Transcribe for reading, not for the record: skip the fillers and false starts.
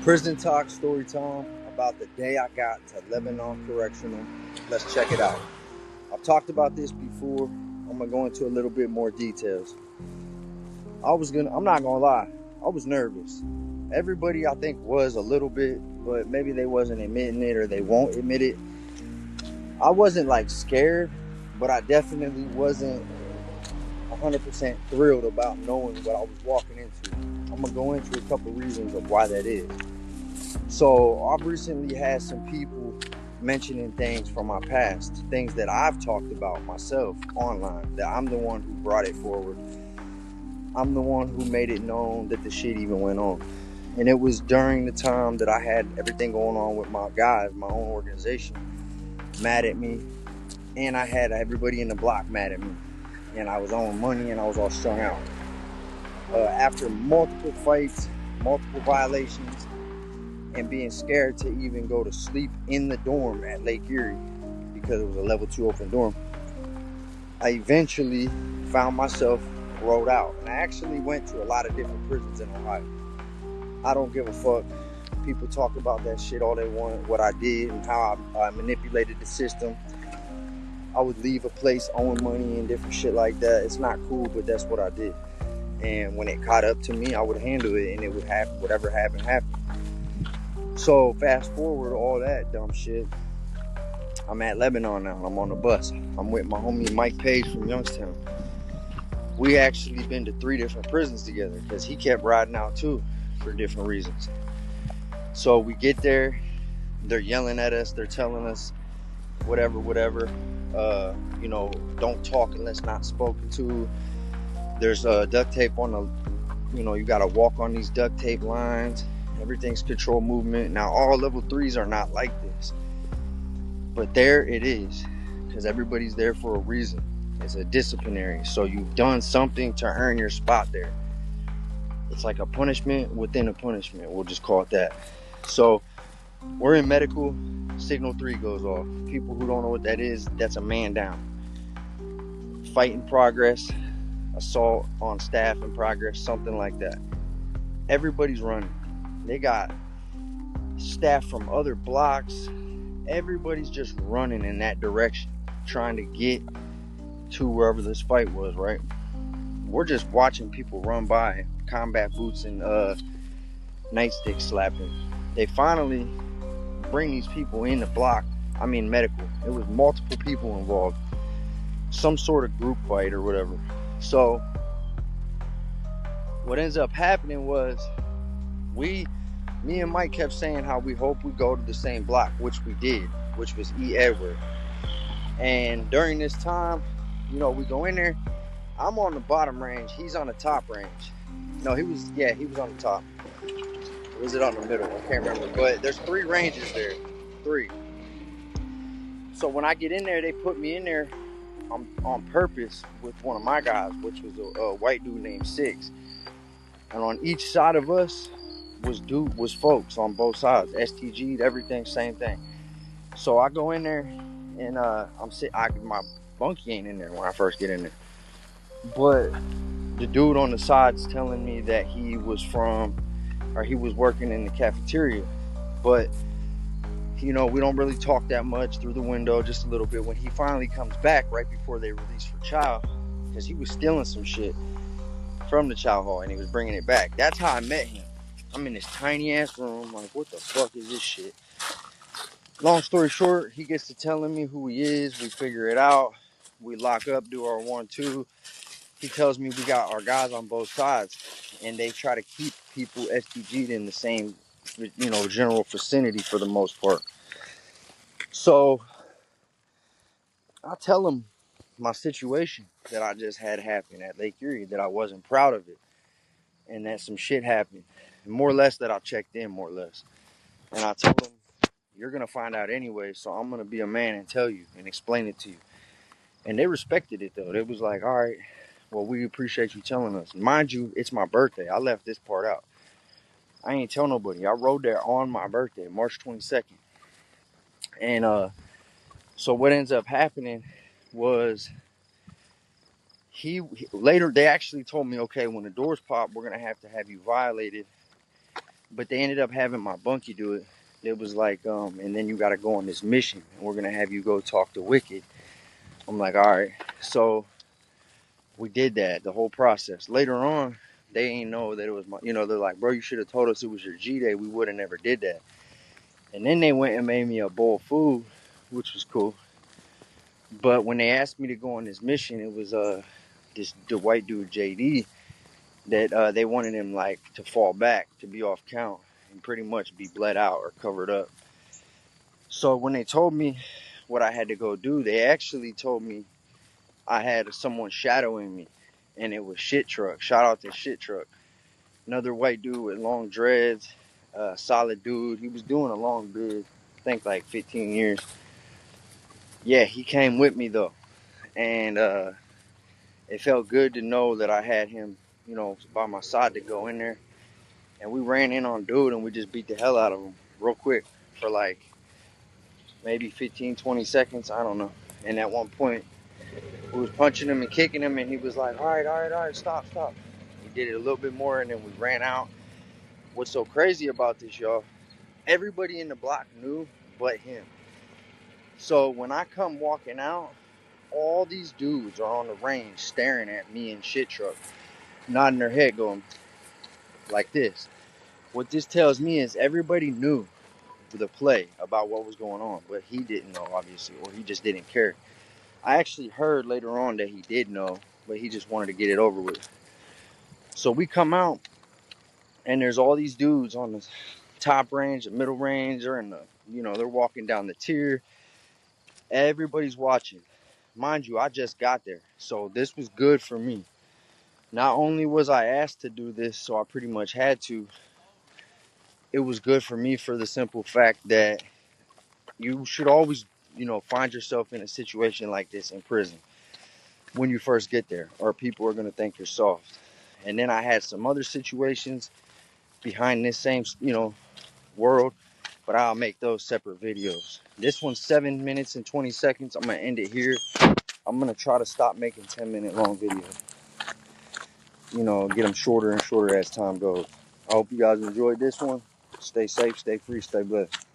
Prison talk story time about the day I got to Lebanon Correctional. Let's check it out. I've talked about this before. I'm gonna go into a little bit more details. I'm not gonna lie, I was nervous. Everybody I think was a little bit, but maybe they wasn't admitting it or they won't admit it. I wasn't like scared, but I definitely wasn't 100% thrilled about knowing what I was walking into. I'm gonna go into a couple reasons of why that is. So I've recently had some people mentioning things from my past, things that I've talked about myself online, that I'm the one who brought it forward. I'm the one who made it known that the shit even went on. And it was during the time that I had everything going on with my guys, my own organization, mad at me. And I had everybody in the block mad at me. And I was owing money and I was all strung out. After multiple fights, multiple violations, and being scared to even go to sleep in the dorm at Lake Erie because it was a level 2 open dorm, I eventually found myself rolled out. And I actually went to a lot of different prisons in Ohio. I don't give a fuck. People talk about that shit all they want, what I did and how I manipulated the system. I would leave a place owing money and different shit like that. It's not cool, but that's what I did. And when it caught up to me, I would handle it and it would happen. Whatever happened, happened. So fast forward all that dumb shit. I'm at Lebanon now. I'm on the bus. I'm with my homie Mike Page from Youngstown. We actually been to 3 different prisons together because he kept riding out too for different reasons. So we get there. They're yelling at us. They're telling us whatever. Don't talk unless not spoken to. There's duct tape on the, you got to walk on these duct tape lines. Everything's controlled movement. Now, all level 3s are not like this. But there it is. Because everybody's there for a reason. It's a disciplinary. So you've done something to earn your spot there. It's like a punishment within a punishment. We'll just call it that. So we're in medical. Signal 3 goes off. People who don't know what that is, that's a man down. Fight in progress. Assault on staff in progress. Something like that. Everybody's running. They got staff from other blocks. Everybody's just running in that direction, trying to get to wherever this fight was, right? We're just watching people run by, combat boots and nightsticks slapping. They finally bring these people in the block. I mean medical. It was multiple people involved. Some sort of group fight or whatever. So what ends up happening was me and Mike kept saying how we hope we go to the same block, which we did, which was E. Edward. And during this time, we go in there. I'm on the bottom range. He's on the top range. No, he was on the top. Or was it on the middle? I can't remember. But there's 3 ranges there. 3. So when I get in there, they put me in there on purpose with one of my guys, which was a white dude named Six. And on each side of us was folks on both sides. STG'd, everything, same thing. So I go in there and my bunkie ain't in there when I first get in there. But the dude on the side's telling me that he was working in the cafeteria. But we don't really talk that much through the window, just a little bit. When he finally comes back right before they release for chow, because he was stealing some shit from the chow hall and he was bringing it back. That's how I met him. I'm in this tiny ass room, like, what the fuck is this shit? Long story short, he gets to telling me who he is. We figure it out. We lock up, do our 1-2. He tells me we got our guys on both sides, and they try to keep people STG'd in the same, general vicinity for the most part. So I tell him my situation that I just had happen at Lake Erie, that I wasn't proud of it, and that some shit happened. More or less that I checked in, more or less. And I told him, you're going to find out anyway, so I'm going to be a man and tell you and explain it to you. And they respected it, though. They was like, all right, well, we appreciate you telling us. Mind you, it's my birthday. I left this part out. I ain't tell nobody. I rode there on my birthday, March 22nd. And so what ends up happening was later they actually told me, okay, when the doors pop, we're going to have you violated But they ended up having my bunkie do it. It was like, and then you got to go on this mission, and we're gonna have you go talk to Wicked. I'm like, all right. So we did that, the whole process. Later on, they ain't know that it was my, they're like, bro, you should have told us it was your G day. We would have never did that. And then they went and made me a bowl of food, which was cool. But when they asked me to go on this mission, it was the white dude JD that they wanted him like to fall back, to be off count, and pretty much be bled out or covered up. So when they told me what I had to go do, they actually told me I had someone shadowing me, and it was Shit Truck. Shout out to Shit Truck, another white dude with long dreads, solid dude. He was doing a long bid, I think like 15 years. Yeah, he came with me though, and it felt good to know that I had him, by my side to go in there. And we ran in on dude and we just beat the hell out of him real quick for like maybe 15, 20 seconds. I don't know. And at one point, we was punching him and kicking him, and he was like, all right, stop. We did it a little bit more, and then we ran out. What's so crazy about this, y'all? Everybody in the block knew but him. So when I come walking out, all these dudes are on the range staring at me and Shit Truck, nodding their head, going like this. What this tells me is everybody knew the play about what was going on, but he didn't know, obviously, or he just didn't care. I actually heard later on that he did know, but he just wanted to get it over with. So we come out, and there's all these dudes on the top range, the middle range, or in the, they're walking down the tier. Everybody's watching. Mind you, I just got there, so this was good for me. Not only was I asked to do this, so I pretty much had to, it was good for me for the simple fact that you should always, find yourself in a situation like this in prison when you first get there, or people are going to think you're soft. And then I had some other situations behind this same, world, but I'll make those separate videos. This one's 7 minutes and 20 seconds. I'm going to end it here. I'm going to try to stop making 10-minute long videos. Get them shorter and shorter as time goes. I hope you guys enjoyed this one. Stay safe, stay free, stay blessed.